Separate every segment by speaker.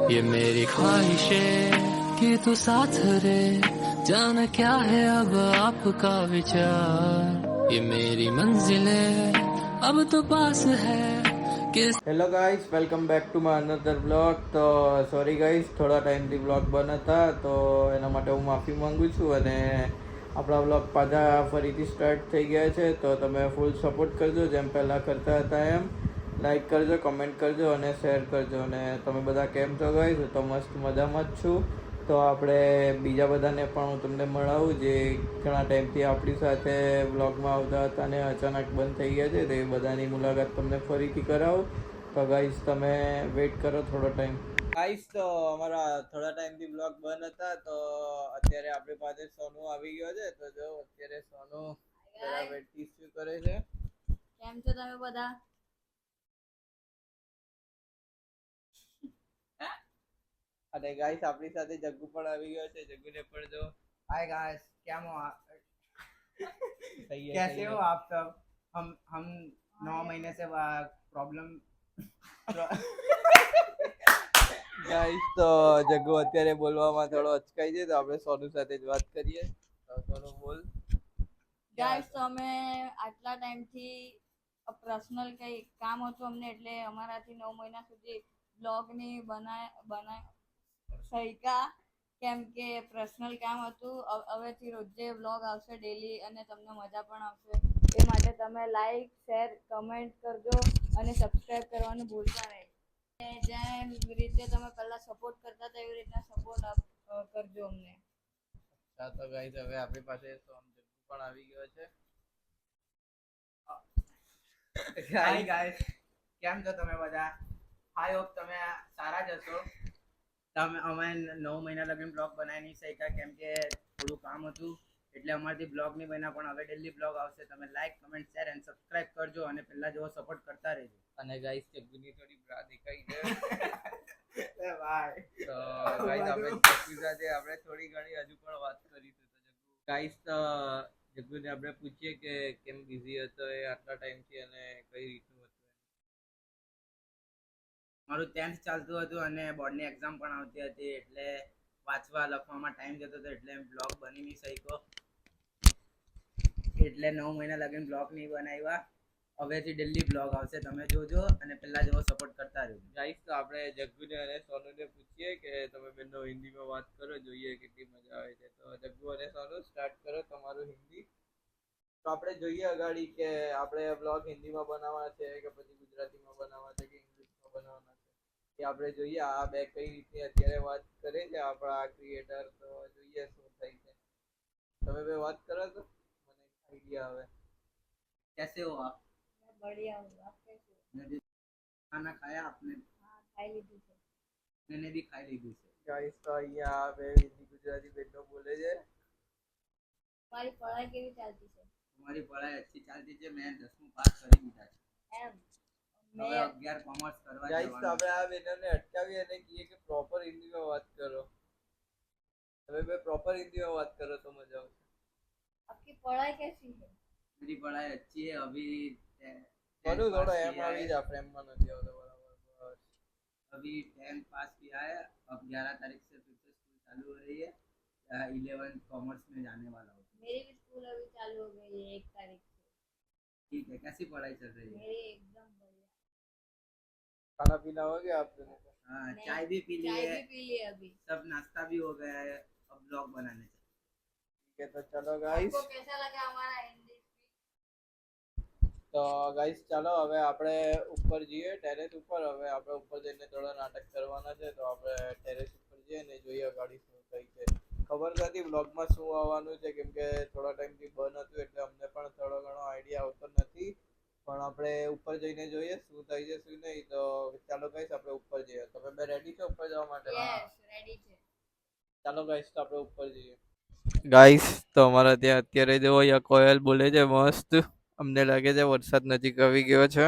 Speaker 1: ये मेरी ख्वाहिशें कि तू साथ रहे, जाने क्या है अब आपका विचार, ये मेरी मंजिलें अब तो पास है किस।
Speaker 2: Hello guys, welcome back to my another blog. તો સોરી ગાઈસ, થોડા ટાઈમથી બ્લોગ બંધ હતા, તો એના માટે હું માફી માંગુ છું. અને આપણા બ્લોગ પાછા ફરીથી સ્ટાર્ટ થઈ ગયા છે, તો તમે ફૂલ સપોર્ટ કરજો જેમ પહેલાં કરતા હતા એમ. લાઈક કરજો, કમેન્ટ કરજો અને શેર કરજો. અને તમે બધા કેમ છો ગાઈસ? હું તો મસ્ત મજામાં જ છું. તો આપણે બીજા બધાને પણ હું તમને મળાવું જે ઘણા ટાઈમથી આપણી સાથે બ્લોગમાં આવતા હતા અને અચાનક બંધ થઈ ગયા છે, તો એ બધાની મુલાકાત તમને ફરીથી કરાવું. તો ગાઈસ તમે વેઇટ કરો થોડો ટાઈમ. ગાઈસ, તો અમારા થોડા ટાઈમથી બ્લોગ બંધ હતા, તો અત્યારે આપણી પાસે સોનુ આવી ગયો છે. તો જો અત્યારે સોનુ બરાબર ટીસ્યુ કરે છે.
Speaker 3: કેમ છો તમે બધા?
Speaker 2: અને ગાઈસ આપણી સાથે જગ્ગુ પણ આવી ગયો છે. જગ્ગુને પણ જો.
Speaker 4: हाय गाइस, क्या हो आप?
Speaker 2: सही है,
Speaker 4: कैसे
Speaker 2: सही
Speaker 4: हो
Speaker 2: है.
Speaker 4: आप सब? हम 9 महीने से प्रॉब्लम
Speaker 2: ગાઈસ, તો જગ્ગુ અત્યારે બોલવામાં થોડો અચકાય છે, તો આપણે સોનુ સાથે જ વાત કરીએ. તો સોનુ બોલ.
Speaker 3: ગાઈસ, તો અમે આટલા ટાઈમથી પર્સનલ કંઈ કામ હતું અમને, એટલે અમારાથી 9 મહિના સુધી બ્લોગ ની બનાય શક્યા, કેમ કે પર્સનલ કામ હતું. હવેથી રોજે બ્લોગ આવશે ડેલી, અને તમને મજા પણ આવશે. એ માટે તમે લાઈક, શેર, કમેન્ટ કરજો અને સબસ્ક્રાઇબ કરવાનું ભૂલતા નહીં. જેમ રીતે તમે પહેલા સપોર્ટ કરતા હતા એવી રીતના સપોર્ટ કરજો અમને.
Speaker 2: તો ગાઈસ હવે આપણી પાસે જગ્ગુ પણ આવી ગયો છે.
Speaker 4: हाय गाइस, કેમ છો તમે બધા? આઈ હોપ તમે સારા જ હશો. અમે 9 મહિના લગીન બ્લોગ બનાવી નહીં શક્યા, કેમ કે થોડું કામ હતું, એટલે અમારથી બ્લોગ નહીં બન્યા. પણ હવે ડેલી બ્લોગ આવશે. તમે like, comment, share and subscribe કરજો અને પહેલા જેવો સપોર્ટ કરતા રહેજો.
Speaker 2: અને ગાઈસ જગ્ગુની થોડી બ્રા દેખાઈ છે.
Speaker 4: એ ભાઈ,
Speaker 2: તો ગાઈસ જગ્ગુ સાથે આપણે થોડી ઘણી હજુ પણ વાત કરીશું. તો ગાઈસ, જગ્ગુને આપણે પૂછીએ કે કેમ બિઝી હતો એ આટલા ટાઈમથી અને કઈ રીતનું હતું.
Speaker 4: મારું 10th ચાલતું હતું અને બોર્ડની એક્ઝામ પણ આવતી હતી, એટલે વાંચવા લખવામાં ટાઈમ જતો હતો, એટલે બ્લોગ બની નહીં શક્યો. એટલે 9 મહિના લગીન બ્લોગ નહીં બનાવ્યા. હવેથી ડેલી બ્લોગ આવશે, તમે જોજો અને પહેલા જેવો સપોર્ટ કરતા રહેજો.
Speaker 2: ગાઈસ, તો આપણે જગ્ગુને અને સોનુને પૂછીએ કે તમે બંને હિન્દીમાં વાત કરો, જોઈએ કેટલી મજા આવે છે. તો જગ્ગુ અને સોનુ સ્ટાર્ટ કરો તમારું હિન્દી. તો આપણે જોઈએ અગાડી કે આપણે બ્લોગ હિન્દીમાં બનાવવા છે કે પછી ગુજરાતીમાં બનાવવા છે કે ઇંગ્લિશમાં બનાવવાના છે, એ આપણે જોઈએ. આ બે કઈ રીતે અત્યારે વાત કરે છે આપણા ક્રિએટર, તો જોઈએ શું થાય છે. તમે બે વાત કરો તો મને આઈડિયા આવે.
Speaker 4: कैसे हो आप?
Speaker 3: बढ़िया हूँ, आप कैसे हो?
Speaker 4: मैं भी खाना खाया आपने?
Speaker 3: हाँ, खाई લીધું છે.
Speaker 4: मैंने भी खाई લીધું છે.
Speaker 2: ગાઈસ, તો અહીંયા બે હિન્દી ગુજરાતી બેનો બોલે છે.
Speaker 3: તમારી પઢાઈ કેવી ચાલતી છે?
Speaker 4: તમારી પઢાઈ अच्छी ચાલતી છે. મેં 10મું પાસ કરી દીધા છે.
Speaker 3: એમ
Speaker 4: હવે
Speaker 3: મેં
Speaker 4: 11 કોમર્સ કરવા
Speaker 2: ગાઈસ, તો
Speaker 4: જવાનું
Speaker 2: આપણે
Speaker 4: છે.
Speaker 2: આ બેનને અટકાવી અને કહીએ કે પ્રોપર હિન્દીમાં વાત કરો. તમે બે પ્રોપર હિન્દીમાં વાત કરો તો મજા આવશે.
Speaker 3: आपकी पढ़ाई कैसी है?
Speaker 4: मेरी पढ़ाई अच्छी है. अभी
Speaker 2: થોડું એમ આવી જા, ફ્રેમમાં નથી આવતો બરાબર. બસ.
Speaker 4: अभी 10th पास किया है. अब 11 तारीख से फिर से स्कूल चालू हो रही है. 11th कॉमर्स में जाने वाला हूँ.
Speaker 3: मेरी भी स्कूल अभी चालू हो गई है 1 तारीख से.
Speaker 4: ठीक है. कैसी पढ़ाई चल रही है?
Speaker 3: मेरी एकदम बढ़िया.
Speaker 2: खाना पीना हो गया आप दोनों का?
Speaker 4: हाँ, चाय भी पी ली
Speaker 3: चाय
Speaker 4: है.
Speaker 3: भी पी ली अभी.
Speaker 4: सब नाश्ता भी हो गया है. अब ब्लॉग बनाने चले.
Speaker 2: ठीक है, तो चलो गाइस.
Speaker 3: आपको कैसा लगा हमारा हिंदी स्पीच?
Speaker 2: તો ગાઈસ ચાલો હવે આપણે ઉપર જઈએ, ટેરેસ ઉપર. હવે આપણે ઉપર જઈને થોડા નાટક કરવાના છે, તો આપણે ટેરેસ ઉપર જઈએ ને જોઈએ ગાડી શું થઈ છે. ખબર નથી બ્લોગમાં શું આવવાનું છે, કેમ કે થોડા ટાઈમથી બંધ હતું, એટલે અમને પણ થોડો ઘણો આઈડિયા આવતો નથી. પણ આપણે ઉપર જઈને જોઈએ શું થાય છે શું નહીં. તો ચાલો ગાઈસ આપણે ઉપર જઈએ. તમે બે રેડી છો ઉપર જવા માટે?
Speaker 3: યસ, રેડી છે.
Speaker 2: ચાલો ગાઈસ, તો આપણે ઉપર જઈએ. ગાઈસ, તો અમારા ત્યાં અત્યારે જો અહીંયા કોયલ બોલે છે મસ્ત. અમને લાગે છે વરસાદ નજીક આવી ગયો છે.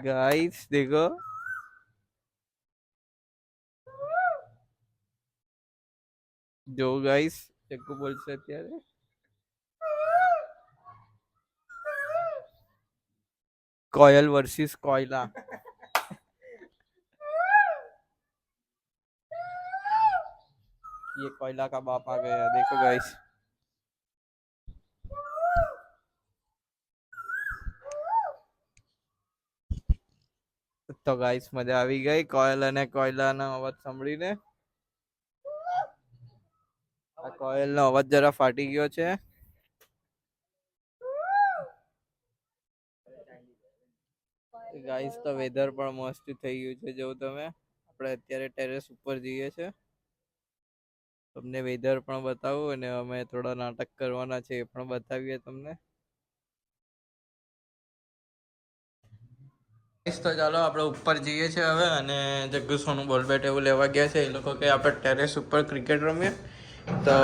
Speaker 2: ગાઈસ દેખો, જો ગાઈસ ચક્કુ બોલશે અત્યારે. कोयल वर्सेस कोयला। ये कोयला का बाप आ गया, देखो गाइस। तो गाइस मजा આવી ગઈ કોયલ અને કોયલાનો અવાજ સાંભળીને। આ કોયલનો અવાજ જરા ફાટી ગયો છે। ગાઈસ તો વેધર પણ મસ્ત થઈ ગયું છે, જો તમે આપણે અત્યારે ટેરેસ ઉપર જઈએ છે, તમને વેધર પણ બતાવું અને અમે થોડા નાટક કરવાના છે એ પણ બતાવીએ તમને। તો ચાલો આપણે ઉપર જઈએ છીએ હવે, અને જગ્ગુ સોનું બોલ બેટ એવું લેવા ગયા છે। એ લોકો કે આપણે ટેરેસ ઉપર ક્રિકેટ રમીએ, તો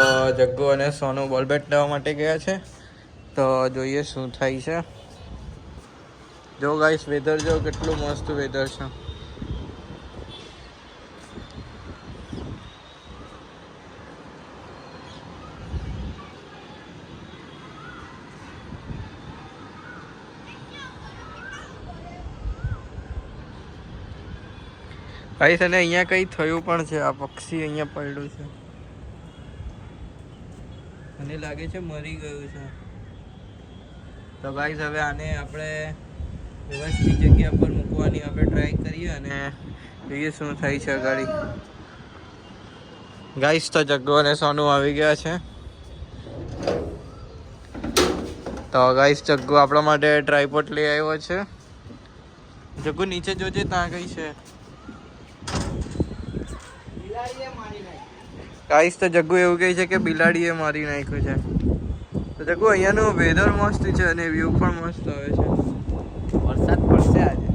Speaker 2: જગ્ગુ અને સોનું બોલ બેટ લેવા માટે ગયા છે। તો જોઈએ શું થાય છે। જો ગાઈસ વેધર જો કેટલું મસ્ત વેધર છે। ગાઈસ અને અહીંયા કંઈ થયું પણ છે, આ પક્ષી અહીંયા પડ્યું છે, મને લાગે છે મરી ગયું છે। તો ગાઈસ હવે આને આપણે વ્યવસ્થિત જગ્યા પર મૂકવાની આપણે ટ્રાય કરીએ અને જોઈએ શું થાય છે ગાડી। ગાઈસ તો જગ્ગુ અને સોનું આવી ગયા છે। તો ગાઈસ જગ્ગુ આપણા માટે ટ્રાયપોડ લઈ આવ્યો છે। જગ્ગુ નીચે જોજે, ત્યાં કઈ છે। ગાઈસ તો જગ્ગુ એવું કહે છે કે બિલાડીએ મારી નાખ્યું છે। તો જગ્ગુ અહીંયાનું વેધર મસ્ત છે અને વ્યૂ પણ મસ્ત આવે છે।
Speaker 4: વરસાદ પડશે આજે,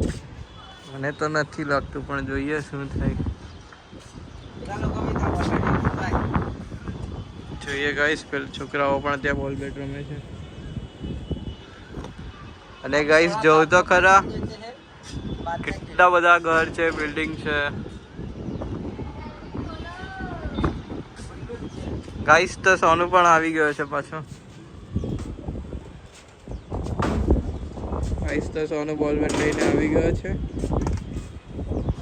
Speaker 2: મને તો નથી લાગતું, પણ જોઈએ શું થાય। જોઈએ ગાઈસ, પેલા છોકરાઓ પણ ત્યાં બોલ બેટ રમે છે। અને ગાઈસ જોવ તો ખરા કેટલા બધા ઘર છે, બિલ્ડિંગ છે। ગાઈસ તો સોનું પણ આવી ગયો છે પાછો। ગાઈસ તો સોનું બોલ બેટ લઈને આવી ગયો છે।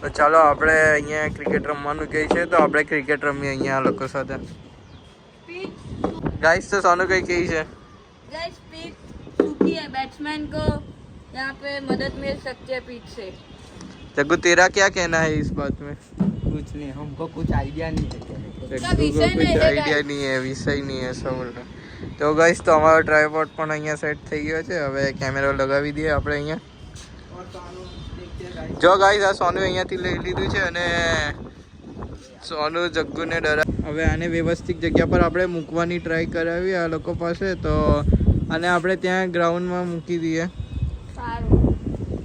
Speaker 2: તો ચાલો આપણે અહીંયા ક્રિકેટ રમવાનું કહે છે, તો આપણે ક્રિકેટ રમીએ અહીંયા લોકો સાથે। गाइस तो सोनू कहीं कही है
Speaker 3: गाइस पिच सूखी है, बैट्समैन को यहाँ पे मदद मिल सकती है पिच से।
Speaker 2: जग्गू तेरा क्या कहना है इस बात में?
Speaker 4: कुछ नहीं, हमको कुछ आइडिया नहीं है।
Speaker 2: जग्गू को कुछ आइडिया नहीं है, विषय नहीं है सब बोल रहे। तो गाइस तो हमारा ट्राइपॉड પણ અહીંયા સેટ થઈ ગયો છે। હવે કેમેરો લગાવી દઈએ આપણે અહીંયા। જો ગાઈસ આ સોનુ અહીંયાથી લઈ લીધું છે અને સોનુ જગ્ગુને ડરા। હવે આને વ્યવસ્થિત જગ્યા પર આપણે મૂકવાની ટ્રાય કરાવી આ લોકો પાસે। તો આને આપણે ત્યાં ગ્રાઉન્ડમાં મૂકી દઈએ।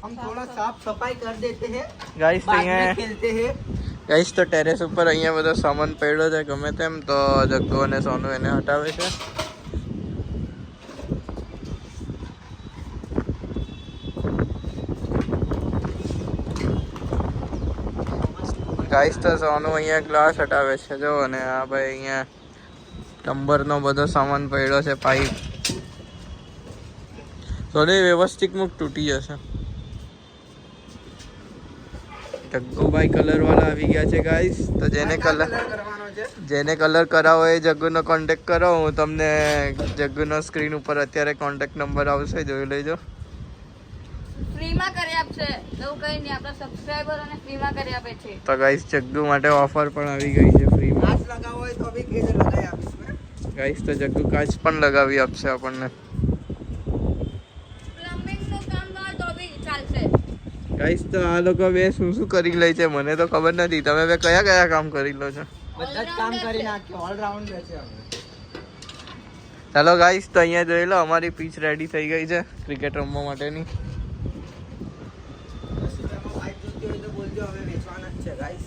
Speaker 4: हम थोड़ा साफ सफाई कर देते हैं,
Speaker 2: ગાઈસ તો
Speaker 4: बाद में
Speaker 2: અહીંયા
Speaker 4: खेलते हैं।
Speaker 2: ગાઈસ તો ટેરેસ ઉપર અહીંયા બધો સામાન પડ્યો છે ગમે તેમ, તો જગ્ગુ અને સોનુ એને હટાવે છે। ગાઈસ તો સોનુ અહીંયા ગ્લાસ હટાવે છે જો, અને આ ભાઈ અહીંયા પ્લમ્બરનો બધો સામાન પડ્યો છે, પાઇપ। સોનુ વ્યવસ્થિત મુક, તૂટી જશે। જગ્ગુભાઈ કલર વાળા આવી ગયા છે ગાઈસ। તો જેને કલર કરાવો એ જગ્ગુનો કોન્ટેક્ટ કરો। હું તમને જગ્ગુનો સ્ક્રીન ઉપર અત્યારે કોન્ટેક્ટ નંબર આવશે, જોઈ લેજો।
Speaker 3: ફ્રીમાં કરી આપશે, એવું કંઈ નહીં, આપણા સબસ્ક્રાઇબરોને ફ્રીમાં કરી આપે છે।
Speaker 2: તો ગાઈસ જગ્ગુ માટે ઓફર પણ આવી ગઈ છે ફ્રીમાં।
Speaker 4: कांच लगा हुआ है तो अभी कैसे लगाए आप इसमें?
Speaker 2: ગાઈસ તો જગ્ગુ કાચ પણ લગાવી આપશે આપણને।
Speaker 3: પ્લમ્બિંગનું કામ ન હોય તો બી ચાલશે।
Speaker 2: ગાઈસ તો આ લોકો બે શું શું કરી લે છે મને તો ખબર નથી। તમે બે કયા કયા કામ કરી લો છો?
Speaker 4: બધા જ કામ કરી નાખ્યો, ઓલરાઉન્ડર છે અમે।
Speaker 2: ચાલો ગાઈસ તો અહીંયા જોઈ લો, અમારી પીચ રેડી થઈ ગઈ છે ક્રિકેટ રમવા માટેની।
Speaker 4: वाइट जोती હોય તો બોલજો, હવે વેચવાના જ છે ગાઈસ।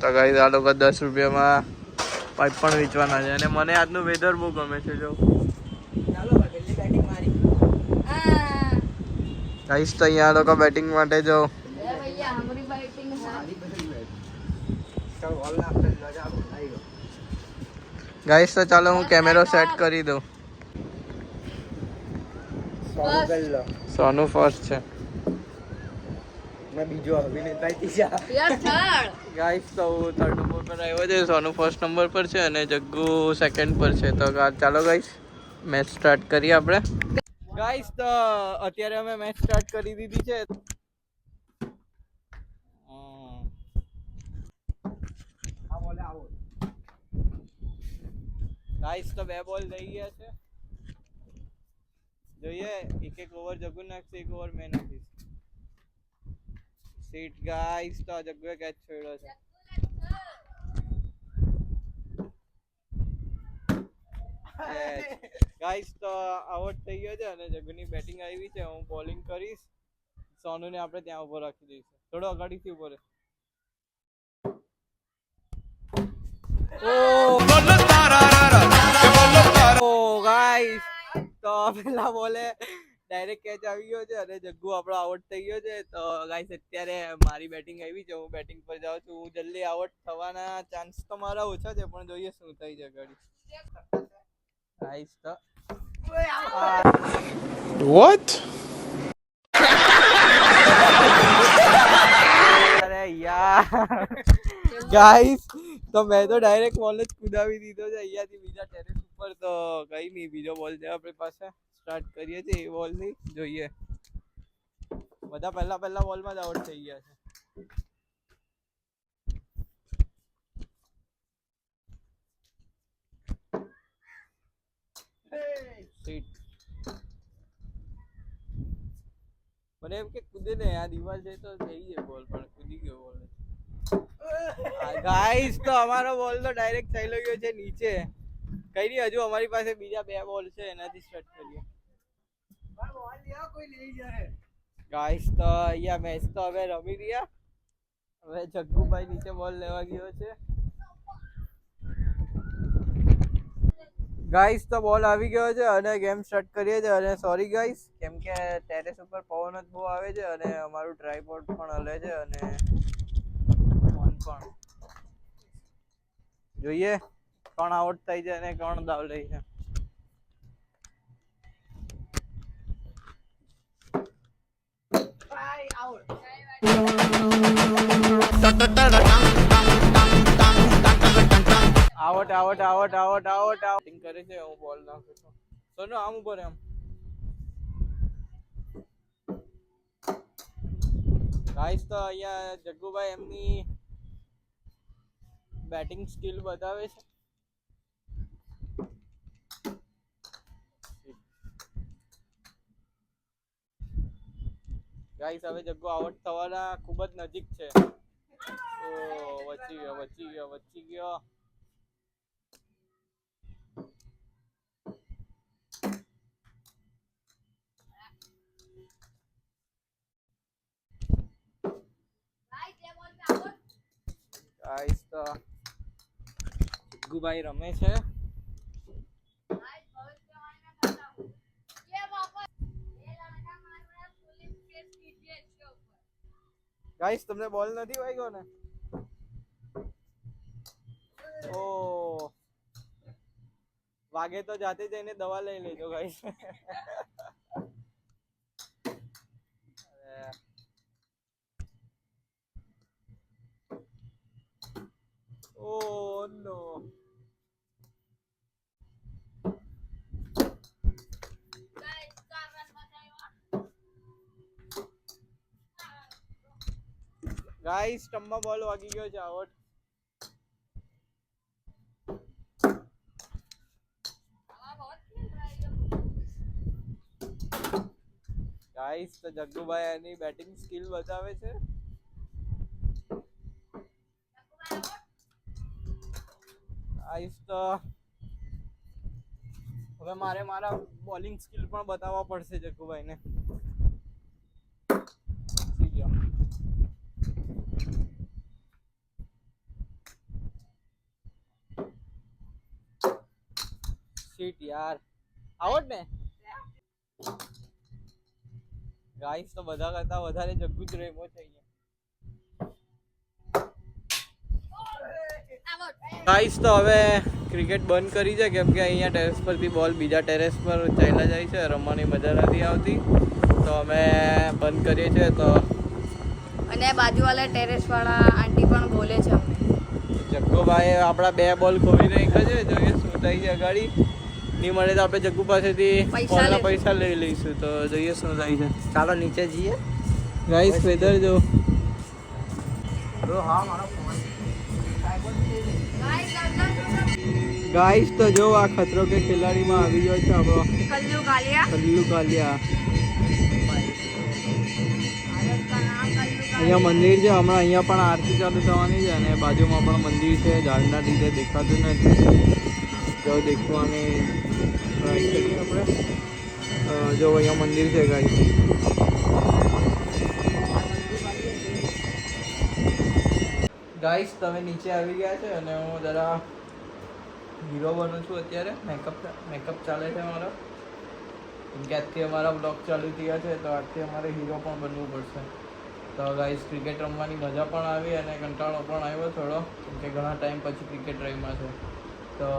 Speaker 2: તો ગાઈસ આ લોકો 10 રૂપિયામાં પાઇપ પણ વેચવાના છે। અને મને આજનું વેધર બહુ ગમે છે જો।
Speaker 4: ચાલો પહેલી બેટિંગ મારી।
Speaker 2: ગાઈસ તો અહીંયા આ લોકો બેટિંગ માટે જો।
Speaker 3: એ ભૈયા હમારી बैटिंग है।
Speaker 4: મારી પહેલી બેટિંગ। ચાલો બોલ ના આપણે લજા આવી ગયો।
Speaker 2: ગાઈસ તો ચાલો હું કેમેરો સેટ કરી દઉં।
Speaker 3: બસ।
Speaker 2: સોનુ ફર્સ્ટ છે।
Speaker 4: मैं बीजो अभिनेता तीजा
Speaker 3: યાર થર્ડ
Speaker 2: ગાઈસ તો હું 3rd નંબર પર આવ્યો છે, સોનુ 1st નંબર પર છે અને જગ્ગુ 2nd પર છે. તો ચાલો ગાઈસ મેચ સ્ટાર્ટ કરીએ આપણે. ગાઈસ તો અત્યારે અમે મેચ સ્ટાર્ટ કરી દીધી છે. ગાઈસ તો 2 બોલ થઈ ગયા છે. જોઈએ એક ઓવર જગ્ગુ નાખશે, એક ઓવર મેં નાખીશ. સીટ ગાઈસ તો જગ્ગુએ કેચ છોડ્યો છે. ગાઈસ તો આઉટ થઈ ગયો છે અને જગ્ગુની બેટિંગ આવી છે. હું બોલિંગ કરીશ. સોનુને આપણે ત્યાં ઉભો રાખી દઈશું, થોડો અગાડીથી ઉભો રહે. ઓ ગાઈસ તો પેલા બોલે ડાયરેક્ટ કેચ આવી ગયો છે અને જગ્ગુ આપણો આઉટ થઈ ગયો છે. તો ગાઈસ અત્યારે મારી બેટિંગ આવી છે, હું બેટિંગ પર જાઉં છું. હું જલ્દી આઉટ થવાના ચાન્સ તો મારા ઓછા છે, પણ જોઈએ શું થઈ છે ગાડી. ગાઈસ તો
Speaker 5: What?
Speaker 2: અરે યાર ગાઈસ તો મેં તો ડાયરેક્ટ બોલ જ કુદાવી દીધો છે અહીંયાથી બીજા ટેરેસ ઉપર. તો કઈ નહીં, બીજો બોલ છે આપણી પાસે. સ્ટાર્ટ કરીએ છીએ એ બોલ ની. જોઈએ બધા પહેલા બોલમાં જ આઉટ થઈ ગયા છે. મને એમ કે કૂદે ને, આ દિવાલ છે તો થઈ જાય બોલ, પણ કૂદી ગયો બોલ. ગાઈસ તો અમારો બોલ તો ડાયરેક્ટ ચાલ્યો ગયો છે નીચે. કઈ નહીં, હજુ અમારી પાસે બીજા 2 બોલ છે, એનાથી સ્ટાર્ટ કરીએ. ગાઈસ તો અહીંયા મેચ તો હવે રમી રહ્યા. હવે જગ્ગુભાઈ નીચે બોલ લેવા ગયો છે. ગાઈસ તો બોલ આવી ગયો છે અને ગેમ સ્ટાર્ટ કરીએ છીએ. અને સોરી ગાઈસ, કેમ કે ટેરેસ ઉપર પવન જ બહુ આવે છે અને અમારું ટ્રાયપોડ પણ હલે છે અને ફોન પણ. જોઈએ કોણ આઉટ થઈ છે અને કોણ દાવ લે છે. Out out out out out outing કરે છે. હું બોલ નાખું છું. સોનુ આમ ઉપર એમ. ગાઈસ તો અહીંયા જગ્ગુભાઈ એમની બેટિંગ સ્કિલ બતાવે છે. ગાઈસ હવે જગ્ગુ આઉટ થવાના ખૂબ જ નજીક છે. ઓ વચી ગયો. ગાઈસ તો જગ્ગુભાઈ રમે છે. ગાઈસ તમને બોલ નથી વાગ્યો ને? ઓ વાગે તો જાતે જઈને દવા લઈ લેજો ગાઈસ. Oh no. ગાઈસ સ્ટમ્પમાં બોલ વાગી ગયો છે. આઉટ. ગાઈસ તો જગ્ગુભાઈ એની બેટિંગ સ્કિલ બતાવે છે. ગાઈસ તો હવે મારા બોલિંગ સ્કિલ પણ બતાવવા પડશે જગ્ગુભાઈને. શીટ યાર, આઉટ ને. ગાઈસ તો બધા કરતા વધારે જગ્ગુ જ રેમો છે અહીંયા. ગાઈસ તો હવે ક્રિકેટ બંધ કરી છે, કેમ કે અહીંયા ટેરેસ પરથી બોલ બીજા ટેરેસ પર ચાલ્યા જાય છે, રમવાની મજા નથી આવતી. તો અમે બંધ કરીએ છીએ. તો
Speaker 3: ને બાજુવાળા ટેરેસ વાળા આંટી પણ બોલે છે અમને.
Speaker 2: જગ્ગુભાઈ આપણા 2 બોલ ખોવી નાખ્યા છે. જોઈએ શું થાય છે અગાડી. નહીં મળે તો આપણે જગ્ગુ પાસેથી બોલના પૈસા લઈ લઈશું. તો જોઈએ શું થાય છે.
Speaker 4: ચાલો નીચે જઈએ.
Speaker 2: ગાઈસ વેધર જો.
Speaker 4: હા મારો ફોન
Speaker 2: ગાઈસ તો જો આ ખતરો કે ખિલાડીમાં આવી ગયો છે આપણો
Speaker 3: કલ્લુ કાલિયા.
Speaker 2: કલ્લુ કાલિયા. અહીંયા મંદિર છે. હમણાં અહીંયા પણ આરતી ચાલુ થવાની છે અને બાજુમાં પણ મંદિર છે. ઝાડના લીધે દેખાતું નથી. જો દેખવાની ટ્રાય કરીએ આપણે. જો અહીંયા મંદિર છે ગાઈસ. ગાઈસ તમે નીચે આવી ગયા છે અને હું જરા હીરો બનું છું અત્યારે. મેકઅપ ચાલે છે મારો. કેમ કે આજથી અમારા બ્લોગ ચાલુ થયા છે તો આજથી અમારે હીરો પણ બનવું પડશે. તો ગાઈસ ક્રિકેટ રમવાની મજા પણ આવી અને કંટાળો પણ આવ્યો થોડો, કેમ કે ઘણા ટાઈમ પછી ક્રિકેટ રમ્યા છે. તો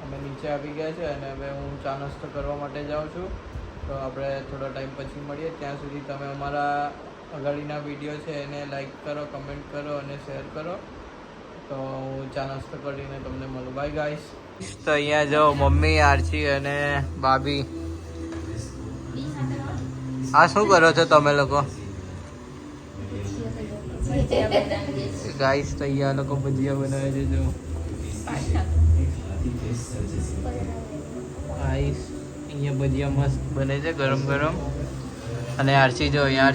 Speaker 2: અમે નીચે આવી ગયા છે અને હવે હું ચા નાસ્તો કરવા માટે જાઉં છું. તો આપણે થોડો ટાઈમ પછી મળીએ. ત્યાં સુધી તમે અમારા અગાડીના વિડીયો છે એને લાઈક કરો, કમેન્ટ કરો અને શેર કરો. તો હું ચા નાસ્તો કરીને તમને મળું. Bye guys. તો અહીંયા જો મમ્મી, આરચી અને ભાભી. આ શું કરો છો તમે લોકો? ગાઈસ તો અહીંયા લોકો ભજીયા બનાવે છે. જો ગાઈસ અહીંયા ભજીયા મસ્ત બને છે ગરમ ગરમ. અને આરચી જો અહીંયા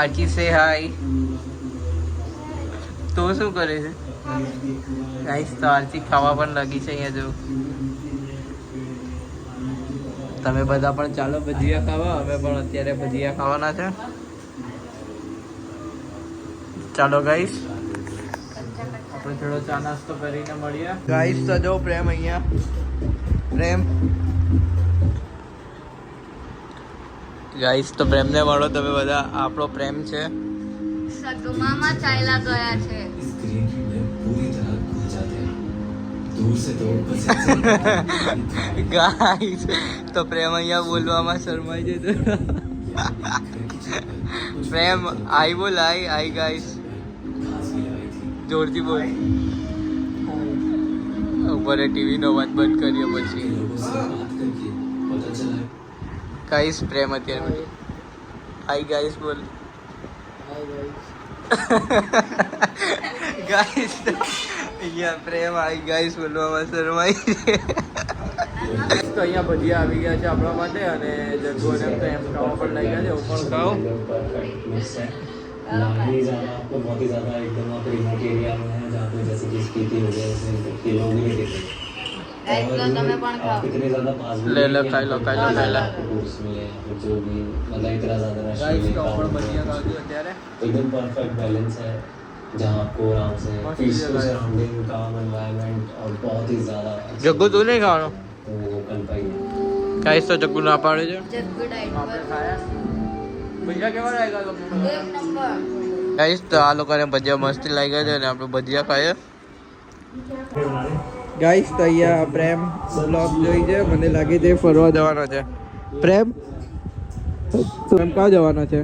Speaker 2: આરચી સે હાય. તો શું કરે છે ગાઈસ? તો આરચી ખાવા પણ લાગી છે અહીંયા જો. તમે બધા પણ ચાલો ભજીયા ખાવા. અમે પણ અત્યારે ભજીયા ખાવાના છે. ચાલો ગાઈસ આપણે થોડો ચા નાસ્તો કરીને મળીએ. ગાઈસ તો જો પ્રેમ અહીંયા. પ્રેમ ગાઈસ તો પ્રેમને મળો તમે બધા. આપણો પ્રેમ છે.
Speaker 3: સગમામાં ચાલ્યા ગયા છે.
Speaker 2: ગાઈસ તો પ્રેમ અહીંયા બોલવામાં શરમાઈ છે. પ્રેમ આઈ બોલ. આઈ ગાઈસ જોરથી બોલ. ઉપર ટીવી નો અવાજ બંધ કર્યો પછી. ગાઈસ પ્રેમ અત્યારે આઈ ગાઈસ બોલ. ગાઈસ અહીંયા પ્રેમ આઈ ગાઈસ બોલવામાં શરમાઈ છે. તો અહીંયા ભજીયા આવી ગયા છે આપણા માટે અને જગ્ગુ અને તો એમ ખાવા પણ લઈ ગયા છે. હું પણ ખાઉં.
Speaker 5: लाने जाना आपको बहुत ही ज़्यादा एकदम आप रिमोट एरिया में है जहाँ पे जैसे कि स्पीति हो गया जैसे ये लोग नहीं देते
Speaker 3: તમે પણ
Speaker 5: आप
Speaker 3: ખાઓ.
Speaker 5: इतने ज़्यादा पास भी
Speaker 2: ले लो खाई लो खाई लो ले लो.
Speaker 5: कोर्स मिले या फिर जो भी मतलब इतना ज़्यादा रश
Speaker 2: ગાઈસ
Speaker 5: नहीं
Speaker 2: તો
Speaker 5: काम
Speaker 2: પણ ભજીયા ખાધું અત્યારે.
Speaker 5: एकदम परफेक्ट बैलेंस है जहाँ आपको आराम से
Speaker 2: मस्त
Speaker 5: पीसफुल
Speaker 2: जगह है।
Speaker 5: सराउंडिंग काम एनवायरनमेंट और बहुत ही ज़्यादा
Speaker 2: જગ્ગુ તું નહીં ખાવાનો?
Speaker 5: तो वो कर पाई
Speaker 2: ગાઈસ તો જગ્ગુ ના પાડે છે.
Speaker 3: જગ્ગુ ડાઈટ
Speaker 2: આપણે
Speaker 3: પર.
Speaker 2: ખાયા. ભજીયા કેવા લાગ્યા તમને?
Speaker 3: એક નંબર.
Speaker 2: ગાઈસ તો આ લોકોને ભજીયા મસ્ત લાગ્યા છે અને આપણે ભજીયા ખાઈએ. ગાઈસ તો અહીંયા પ્રેમ બ્લોગ જોઈ છે. મને લાગે છે ફરવા જવાનો છે. પ્રેમ ક્યાં જવાનો છે?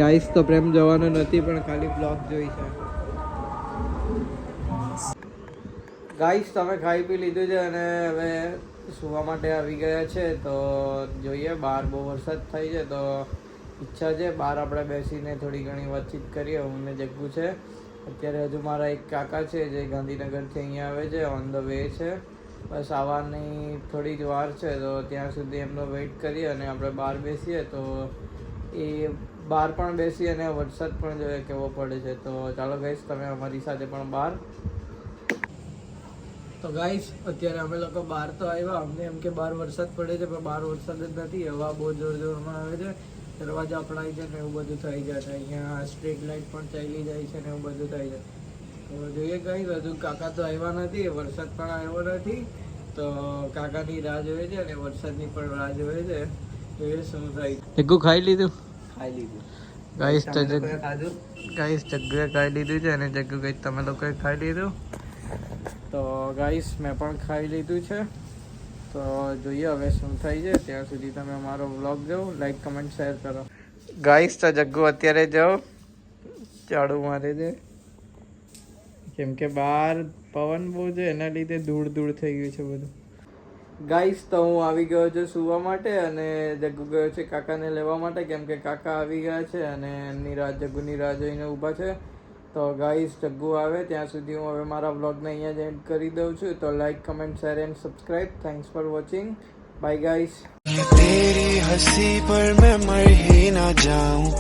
Speaker 2: ગાઈસ તો પ્રેમ જવાનો નથી પણ ખાલી બ્લોગ જોઈ છે. ગાઈસ તમે ખાઈ પી લીધું છે અને હવે સુવા માટે આવી ગયા છે. તો જોઈએ, બહાર બહુ વરસાદ થાય છે તો ઈચ્છા છે બહાર આપણે બેસીને થોડી ઘણી વાતચીત કરીએ. હું ને જગ્ગુ છે. અત્યારે હજુ મારા એક કાકા છે જે ગાંધીનગરથી અહીંયા આવે છે. ઓન ધ વે છે. બસ આવવાની થોડી જ વાર છે તો ત્યાં સુધી એમનો વેઇટ કરીએ અને આપણે બહાર બેસીએ. તો એ બહાર પણ બેસીએ અને વરસાદ પણ જોઈએ કેવો પડે છે. તો ચાલો ગાઈસ તમે અમારી સાથે પણ બહાર. તો ગાઈસ અત્યારે અમે લોકો બહાર તો આવ્યા. અમને એમ કે બહાર વરસાદ પડે છે પણ બહાર વરસાદ જ નથી. હવા બહુ જોરમાં આવે છે. દરવાજા પડાઈ છે ને એવું બધું થઈ જાય છે. અહીંયા સ્ટ્રીટ લાઇટ પણ ચાલી જાય છે ને એવું બધું થાય છે. તો જોઈએ ગાઈસ હજુ કાકા તો આવ્યા નથી. વરસાદ પણ આવ્યો નથી. તો કાકાની રાહ જોઈએ છે અને વરસાદની પણ રાહ જોઈએ છે. જોઈએ શું થાય. જગ્ગુ ખાઈ લીધું?
Speaker 4: ખાઈ લીધું.
Speaker 2: ગાઈસ તો
Speaker 4: ખાધું.
Speaker 2: ગાઈસ જગ્ગુએ ખાઈ લીધું છે અને જગ્ગુ કંઈક તમે લોકોએ ખાઈ લીધું. તો ગાઈસ મેં પણ ખાઈ લીધું છે. તો જોઈએ હવે શું થાય છે. ત્યાં સુધી તમે અમારો વ્લોગ જોવો, લાઈક કમેન્ટ શેર કરો. ગાઈસ તો જગ્ગુ અત્યારે જાઓ ઝાડુ મારે છે કેમ કે બહાર પવન બહુ છે એના લીધે ધૂળ ધૂળ થઈ ગયું છે બધું. ગાઈસ તો હું આવી ગયો છું સુવા માટે અને જગ્ગુ ગયો છે કાકાને લેવા માટે કેમ કે કાકા આવી ગયા છે અને એમની રાહ જગ્ગુની રાહ જોઈને ઊભા છે. તો ગાઈસ જગ્ગુ આવે ત્યાં સુધી હું હવે મારા વ્લોગને અહીંયા જ એન્ડ કરી દઉં છું. તો like comment share and subscribe. Thanks for watching. Bye guys.
Speaker 6: तेरी हंसी पर मैं मर ही ना जाऊं.